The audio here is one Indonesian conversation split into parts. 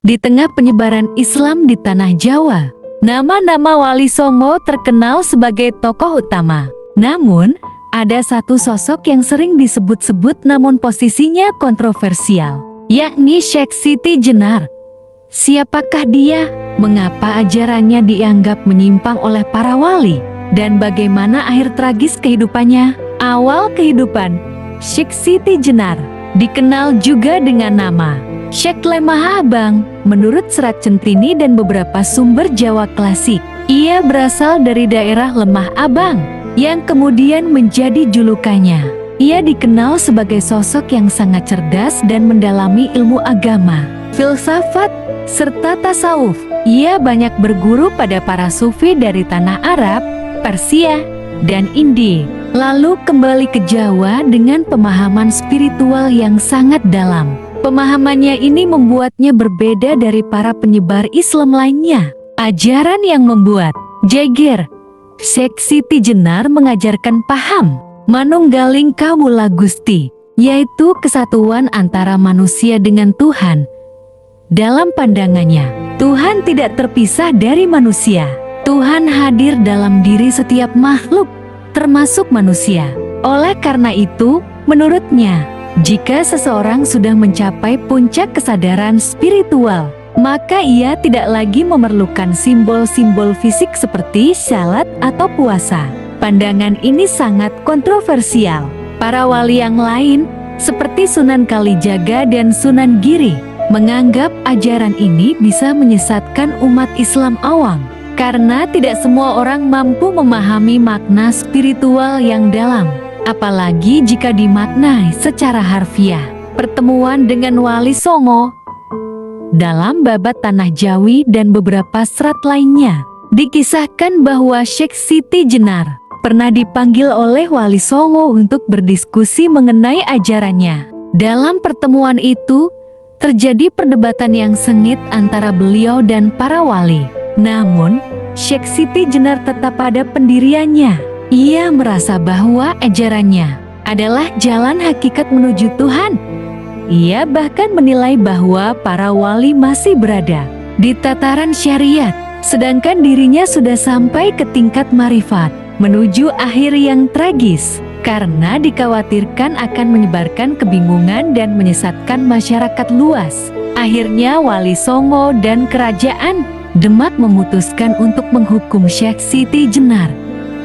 Di tengah penyebaran Islam di tanah Jawa, nama-nama Wali Songo terkenal sebagai tokoh utama. Namun, ada satu sosok yang sering disebut-sebut namun posisinya kontroversial, yakni Syekh Siti Jenar. Siapakah dia? Mengapa ajarannya dianggap menyimpang oleh para wali? Dan bagaimana akhir tragis kehidupannya? Awal kehidupan Syekh Siti Jenar dikenal juga dengan nama Syekh Lemah Abang. Menurut Serat Centini dan beberapa sumber Jawa klasik, ia berasal dari daerah Lemah Abang, yang kemudian menjadi julukannya. Ia dikenal sebagai sosok yang sangat cerdas dan mendalami ilmu agama, filsafat, serta tasawuf. Ia banyak berguru pada para sufi dari tanah Arab, Persia, dan India. Lalu kembali ke Jawa dengan pemahaman spiritual yang sangat dalam. Pemahamannya ini membuatnya berbeda dari para penyebar Islam lainnya. Ajaran yang membuat jeger Syekh Siti Jenar mengajarkan paham Manunggaling Kawula Gusti, yaitu kesatuan antara manusia dengan Tuhan. Dalam pandangannya, Tuhan tidak terpisah dari manusia. Tuhan hadir dalam diri setiap makhluk, termasuk manusia. Oleh karena itu, menurutnya, jika seseorang sudah mencapai puncak kesadaran spiritual, maka ia tidak lagi memerlukan simbol-simbol fisik seperti salat atau puasa. Pandangan ini sangat kontroversial. Para wali yang lain, seperti Sunan Kalijaga dan Sunan Giri, menganggap ajaran ini bisa menyesatkan umat Islam awam, karena tidak semua orang mampu memahami makna spiritual yang dalam, apalagi jika dimaknai secara harfiah. Pertemuan dengan Wali Songo dalam Babat Tanah Jawi dan beberapa serat lainnya, dikisahkan bahwa Syekh Siti Jenar pernah dipanggil oleh Wali Songo untuk berdiskusi mengenai ajarannya. Dalam pertemuan itu, terjadi perdebatan yang sengit antara beliau dan para wali. Namun, Syekh Siti Jenar tetap pada pendiriannya. Ia merasa bahwa ajarannya adalah jalan hakikat menuju Tuhan. Ia bahkan menilai bahwa para wali masih berada di tataran syariat, sedangkan dirinya sudah sampai ke tingkat marifat, menuju akhir yang tragis, karena dikhawatirkan akan menyebarkan kebingungan dan menyesatkan masyarakat luas. Akhirnya Wali Songo dan Kerajaan Demak memutuskan untuk menghukum Syekh Siti Jenar.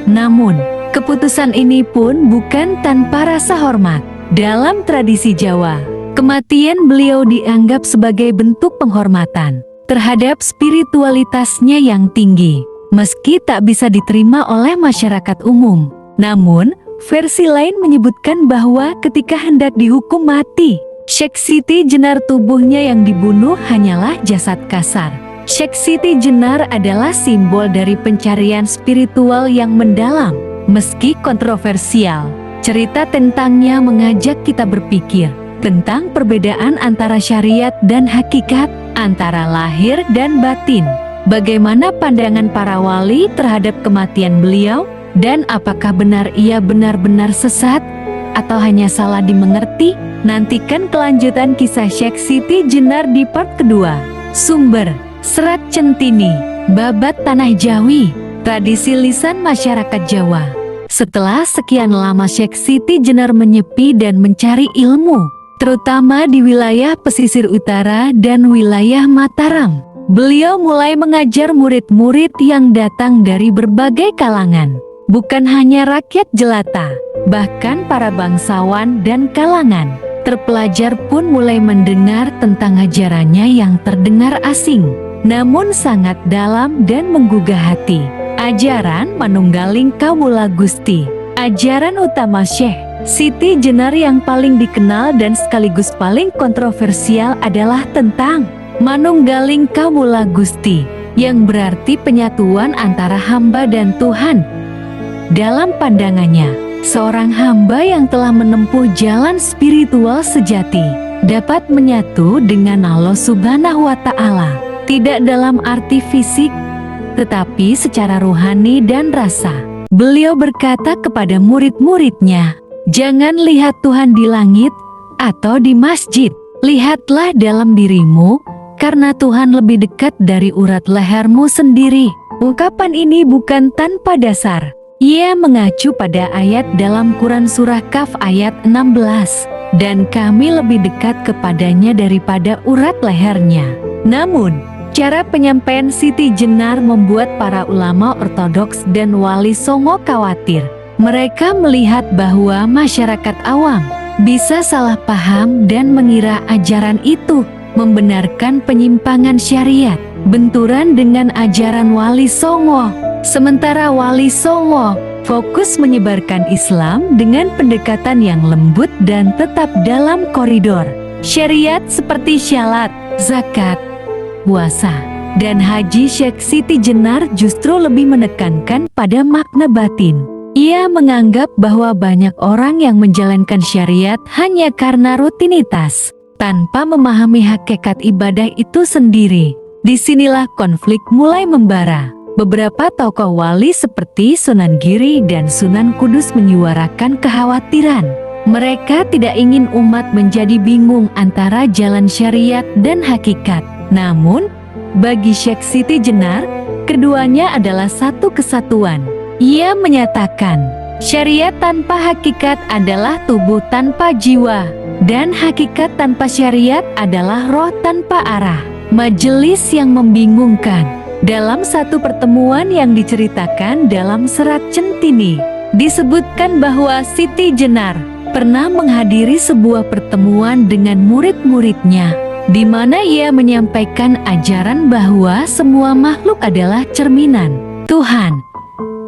Namun, keputusan ini pun bukan tanpa rasa hormat. Dalam tradisi Jawa, kematian beliau dianggap sebagai bentuk penghormatan terhadap spiritualitasnya yang tinggi, meski tak bisa diterima oleh masyarakat umum. Namun, versi lain menyebutkan bahwa ketika hendak dihukum mati, Syekh Siti Jenar tubuhnya yang dibunuh hanyalah jasad kasar. Syekh Siti Jenar adalah simbol dari pencarian spiritual yang mendalam. Meski kontroversial, cerita tentangnya mengajak kita berpikir tentang perbedaan antara syariat dan hakikat, antara lahir dan batin. Bagaimana pandangan para wali terhadap kematian beliau, dan apakah benar ia benar-benar sesat atau hanya salah dimengerti? Nantikan kelanjutan kisah Syekh Siti Jenar di part kedua. Sumber: Serat Centini, Babat Tanah Jawi, tradisi lisan masyarakat Jawa. Setelah sekian lama Syekh Siti Jenar menyepi dan mencari ilmu, terutama di wilayah pesisir utara dan wilayah Mataram, beliau mulai mengajar murid-murid yang datang dari berbagai kalangan. Bukan hanya rakyat jelata, bahkan para bangsawan dan kalangan terpelajar pun mulai mendengar tentang ajarannya yang terdengar asing, namun sangat dalam dan menggugah hati. Ajaran Manunggaling Kawula Gusti. Ajaran utama Syekh Siti Jenar yang paling dikenal dan sekaligus paling kontroversial adalah tentang Manunggaling Kawula Gusti, yang berarti penyatuan antara hamba dan Tuhan. Dalam pandangannya, seorang hamba yang telah menempuh jalan spiritual sejati dapat menyatu dengan Allah Subhanahu wa Ta'ala, tidak dalam arti fisik, tetapi secara rohani dan rasa. Beliau berkata kepada murid-muridnya, "Jangan lihat Tuhan di langit atau di masjid, lihatlah dalam dirimu karena Tuhan lebih dekat dari urat lehermu sendiri. Ungkapan ini bukan tanpa dasar. Ia mengacu pada ayat dalam Quran Surah Kahf ayat 16, dan kami lebih dekat kepadanya daripada urat lehernya. Namun, cara penyampaian Siti Jenar membuat para ulama ortodoks dan wali songo khawatir. Mereka melihat bahwa masyarakat awam bisa salah paham dan mengira ajaran itu membenarkan penyimpangan syariat, benturan dengan ajaran wali songo. Sementara wali songo fokus menyebarkan Islam dengan pendekatan yang lembut dan tetap dalam koridor syariat seperti syalat, zakat, puasa, dan haji. Syekh Siti Jenar justru lebih menekankan pada makna batin. Ia menganggap bahwa banyak orang yang menjalankan syariat hanya karena rutinitas, tanpa memahami hakikat ibadah itu sendiri. Disinilah konflik mulai membara. Beberapa tokoh wali seperti Sunan Giri dan Sunan Kudus menyuarakan kekhawatiran. Mereka tidak ingin umat menjadi bingung antara jalan syariat dan hakikat. Namun, bagi Syekh Siti Jenar, keduanya adalah satu kesatuan. Ia menyatakan, syariat tanpa hakikat adalah tubuh tanpa jiwa, dan hakikat tanpa syariat adalah roh tanpa arah. Majelis yang membingungkan. Dalam satu pertemuan yang diceritakan dalam serat Centini, disebutkan bahwa Siti Jenar pernah menghadiri sebuah pertemuan dengan murid-muridnya, di mana ia menyampaikan ajaran bahwa semua makhluk adalah cerminan Tuhan.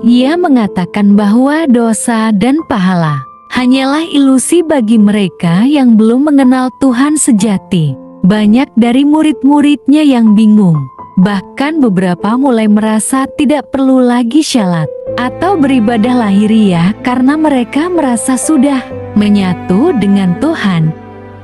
Ia mengatakan bahwa dosa dan pahala hanyalah ilusi bagi mereka yang belum mengenal Tuhan sejati. Banyak dari murid-muridnya yang bingung. Bahkan beberapa mulai merasa tidak perlu lagi syalat atau beribadah lahiriah karena mereka merasa sudah menyatu dengan Tuhan.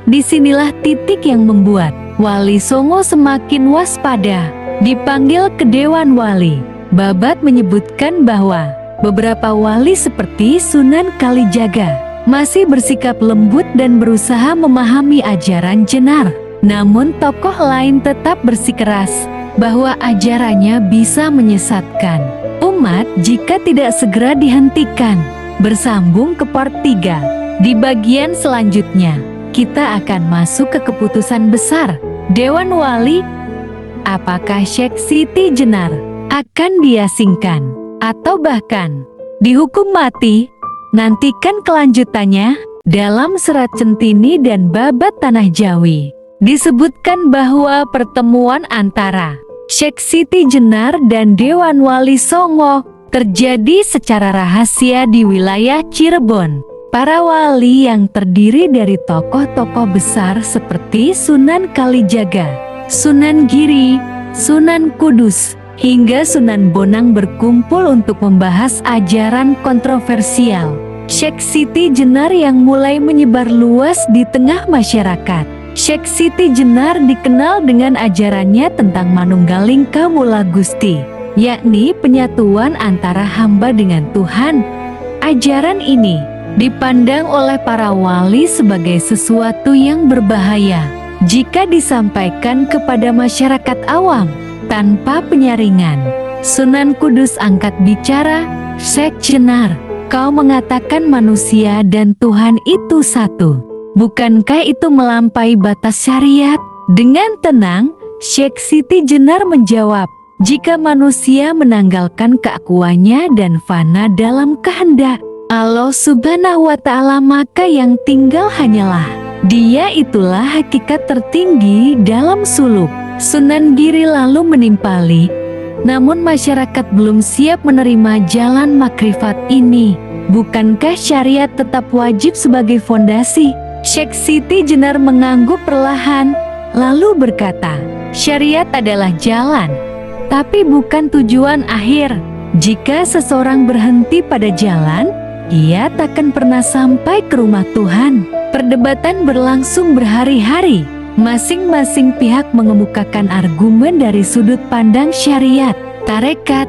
Disinilah titik yang membuat Wali Songo semakin waspada. Dipanggil ke Dewan Wali, Babat menyebutkan bahwa beberapa wali seperti Sunan Kalijaga masih bersikap lembut dan berusaha memahami ajaran Jenar. Namun tokoh lain tetap bersikeras bahwa ajarannya bisa menyesatkan umat jika tidak segera dihentikan. Bersambung ke part 3. Di bagian selanjutnya, kita akan masuk ke keputusan besar Dewan Wali. Apakah Syekh Siti Jenar akan diasingkan atau bahkan dihukum mati? Nantikan kelanjutannya dalam serat Centini dan Babat Tanah Jawi. Disebutkan bahwa pertemuan antara Syekh Siti Jenar dan Dewan Wali Songo terjadi secara rahasia di wilayah Cirebon. Para wali yang terdiri dari tokoh-tokoh besar seperti Sunan Kalijaga, Sunan Giri, Sunan Kudus, hingga Sunan Bonang berkumpul untuk membahas ajaran kontroversial Syekh Siti Jenar yang mulai menyebar luas di tengah masyarakat. Syekh Siti Jenar dikenal dengan ajarannya tentang Manunggaling Kamula Gusti, yakni penyatuan antara hamba dengan Tuhan. Ajaran ini dipandang oleh para wali sebagai sesuatu yang berbahaya jika disampaikan kepada masyarakat awam tanpa penyaringan. Sunan Kudus angkat bicara, "Syekh Jenar, kau mengatakan manusia dan Tuhan itu satu. Bukankah itu melampaui batas syariat?" Dengan tenang, Syekh Siti Jenar menjawab, "Jika manusia menanggalkan keakuannya dan fana dalam kehendak Allah Subhanahu wa Ta'ala, maka yang tinggal hanyalah Dia. Itulah hakikat tertinggi dalam suluk." Sunan Giri lalu menimpali, "Namun masyarakat belum siap menerima jalan makrifat ini. Bukankah syariat tetap wajib sebagai fondasi?" Syekh Siti Jenar mengangguk perlahan, lalu berkata, "Syariat adalah jalan, tapi bukan tujuan akhir. Jika seseorang berhenti pada jalan, ia takkan pernah sampai ke rumah Tuhan." Perdebatan berlangsung berhari-hari. Masing-masing pihak mengemukakan argumen dari sudut pandang syariat, tarekat,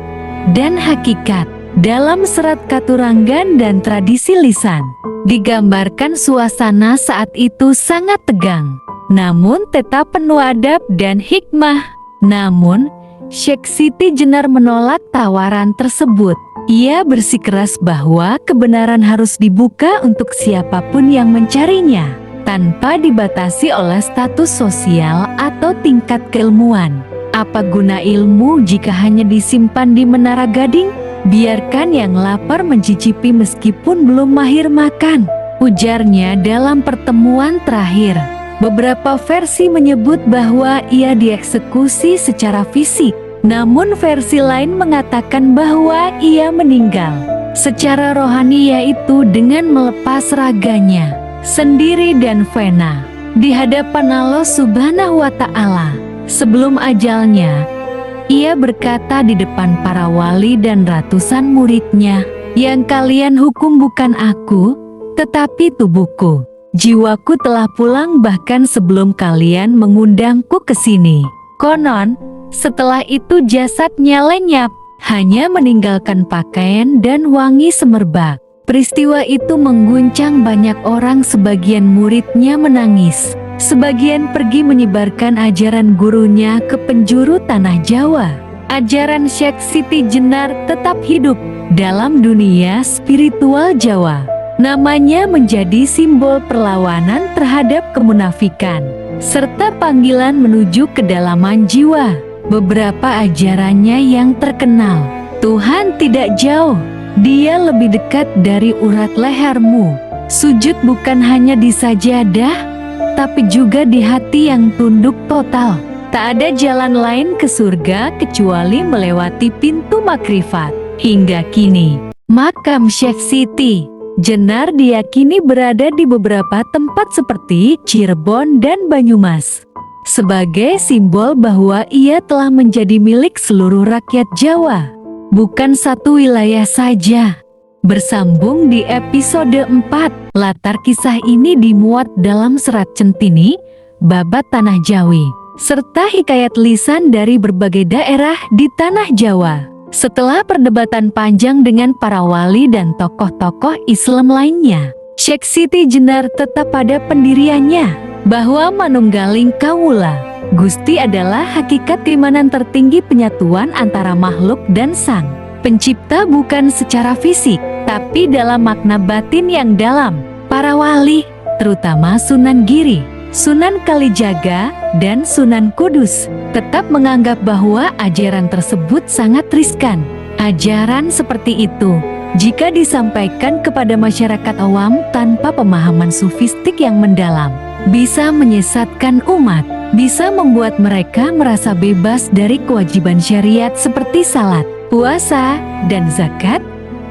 dan hakikat. Dalam serat Katuranggan dan tradisi lisan, digambarkan suasana saat itu sangat tegang. namun tetap penuh adab dan hikmah. Namun, Syekh Siti Jenar menolak tawaran tersebut. Ia bersikeras bahwa kebenaran harus dibuka untuk siapapun yang mencarinya, tanpa dibatasi oleh status sosial atau tingkat keilmuan. Apa guna ilmu jika hanya disimpan di menara gading? Biarkan yang lapar mencicipi meskipun belum mahir makan, ujarnya dalam pertemuan terakhir. Beberapa versi menyebut bahwa ia dieksekusi secara fisik, namun versi lain mengatakan bahwa ia meninggal secara rohani, yaitu dengan melepas raganya sendiri dan fana di hadapan Allah Subhanahu wa Ta'ala. Sebelum ajalnya, ia berkata di depan para wali dan ratusan muridnya, "Yang kalian hukum bukan aku, tetapi tubuhku. Jiwaku telah pulang bahkan sebelum kalian mengundangku ke sini." Konon, setelah itu jasadnya lenyap, hanya meninggalkan pakaian dan wangi semerbak. Peristiwa itu mengguncang banyak orang, sebagian muridnya menangis, sebagian pergi menyebarkan ajaran gurunya ke penjuru tanah Jawa. Ajaran Syekh Siti Jenar tetap hidup dalam dunia spiritual Jawa. Namanya menjadi simbol perlawanan terhadap kemunafikan, serta panggilan menuju kedalaman jiwa. Beberapa ajarannya yang terkenal, Tuhan tidak jauh, Dia lebih dekat dari urat lehermu. Sujud bukan hanya di sajadah, tapi juga di hati yang tunduk total. Tak ada jalan lain ke surga kecuali melewati pintu makrifat. Hingga kini, makam Syekh Siti Jenar diyakini berada di beberapa tempat seperti Cirebon dan Banyumas, sebagai simbol bahwa ia telah menjadi milik seluruh rakyat Jawa, bukan satu wilayah saja. Bersambung di episode 4, latar kisah ini dimuat dalam serat Centini, Babat Tanah Jawi, serta hikayat lisan dari berbagai daerah di Tanah Jawa. Setelah perdebatan panjang dengan para wali dan tokoh-tokoh Islam lainnya, Syekh Siti Jenar tetap pada pendiriannya, bahwa manunggaling kawula Gusti adalah hakikat keimanan tertinggi, penyatuan antara makhluk dan Sang Pencipta, bukan secara fisik, tapi dalam makna batin yang dalam. Para wali, terutama Sunan Giri, Sunan Kalijaga, dan Sunan Kudus, tetap menganggap bahwa ajaran tersebut sangat riskan. Ajaran seperti itu, jika disampaikan kepada masyarakat awam tanpa pemahaman sufistik yang mendalam, bisa menyesatkan umat, bisa membuat mereka merasa bebas dari kewajiban syariat seperti salat, puasa, dan zakat,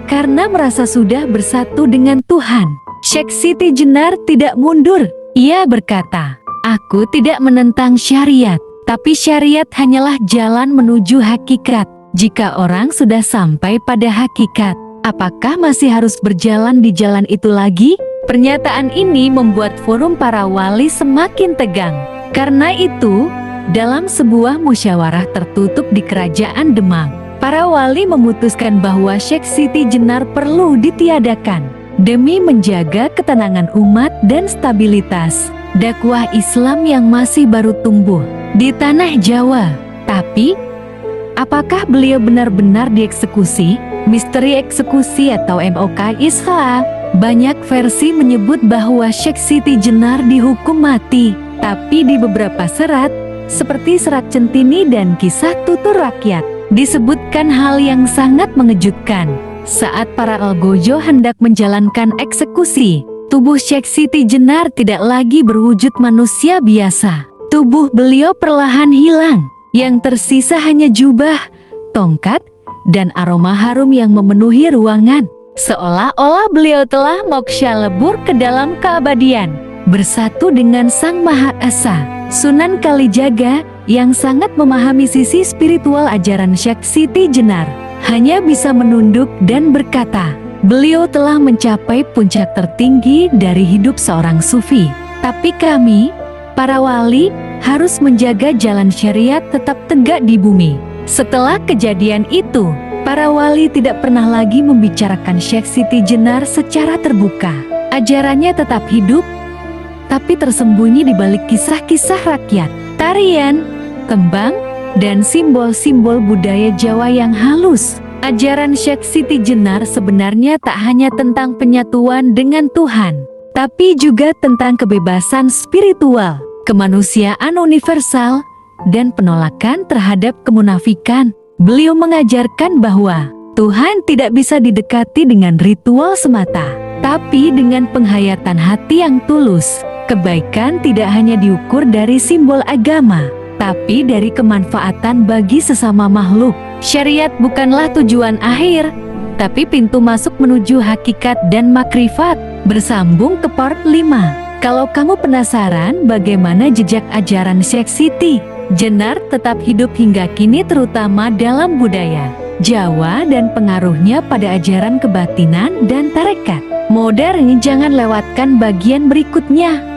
karena merasa sudah bersatu dengan Tuhan. Syekh Siti Jenar tidak mundur. Ia berkata, "Aku tidak menentang syariat, tapi syariat hanyalah jalan menuju hakikat. Jika orang sudah sampai pada hakikat, apakah masih harus berjalan di jalan itu lagi?" Pernyataan ini membuat forum para wali semakin tegang. Karena itu, dalam sebuah musyawarah tertutup di Kerajaan Demak, para wali memutuskan bahwa Syekh Siti Jenar perlu ditiadakan demi menjaga ketenangan umat dan stabilitas dakwah Islam yang masih baru tumbuh di tanah Jawa. Tapi, apakah beliau benar-benar dieksekusi? Misteri eksekusi atau MOK Isha. Banyak versi menyebut bahwa Syekh Siti Jenar dihukum mati, tapi di beberapa serat, seperti serat Centini dan Kisah Tutur Rakyat, disebutkan hal yang sangat mengejutkan. Saat para algojo hendak menjalankan eksekusi, tubuh Syekh Siti Jenar tidak lagi berwujud manusia biasa. Tubuh beliau perlahan hilang. Yang tersisa hanya jubah, tongkat, dan aroma harum yang memenuhi ruangan. Seolah-olah beliau telah moksha lebur ke dalam keabadian, bersatu dengan Sang Maha Esa. Sunan Kalijaga, yang sangat memahami sisi spiritual ajaran Syekh Siti Jenar, hanya bisa menunduk dan berkata, beliau telah mencapai puncak tertinggi dari hidup seorang sufi. Tapi kami, para wali, harus menjaga jalan syariat tetap tegak di bumi. Setelah kejadian itu, para wali tidak pernah lagi membicarakan Syekh Siti Jenar secara terbuka. Ajarannya tetap hidup, tapi tersembunyi di balik kisah-kisah rakyat, tarian, tembang, dan simbol-simbol budaya Jawa yang halus. Ajaran Syekh Siti Jenar sebenarnya tak hanya tentang penyatuan dengan Tuhan, tapi juga tentang kebebasan spiritual, kemanusiaan universal, dan penolakan terhadap kemunafikan. Beliau mengajarkan bahwa Tuhan tidak bisa didekati dengan ritual semata, tapi dengan penghayatan hati yang tulus. Kebaikan tidak hanya diukur dari simbol agama, tapi dari kemanfaatan bagi sesama makhluk. Syariat bukanlah tujuan akhir, tapi pintu masuk menuju hakikat dan makrifat. Bersambung ke part 5. Kalau kamu penasaran bagaimana jejak ajaran Syekh Siti Jenar tetap hidup hingga kini, terutama dalam budaya Jawa dan pengaruhnya pada ajaran kebatinan dan tarekat modern, jangan lewatkan bagian berikutnya.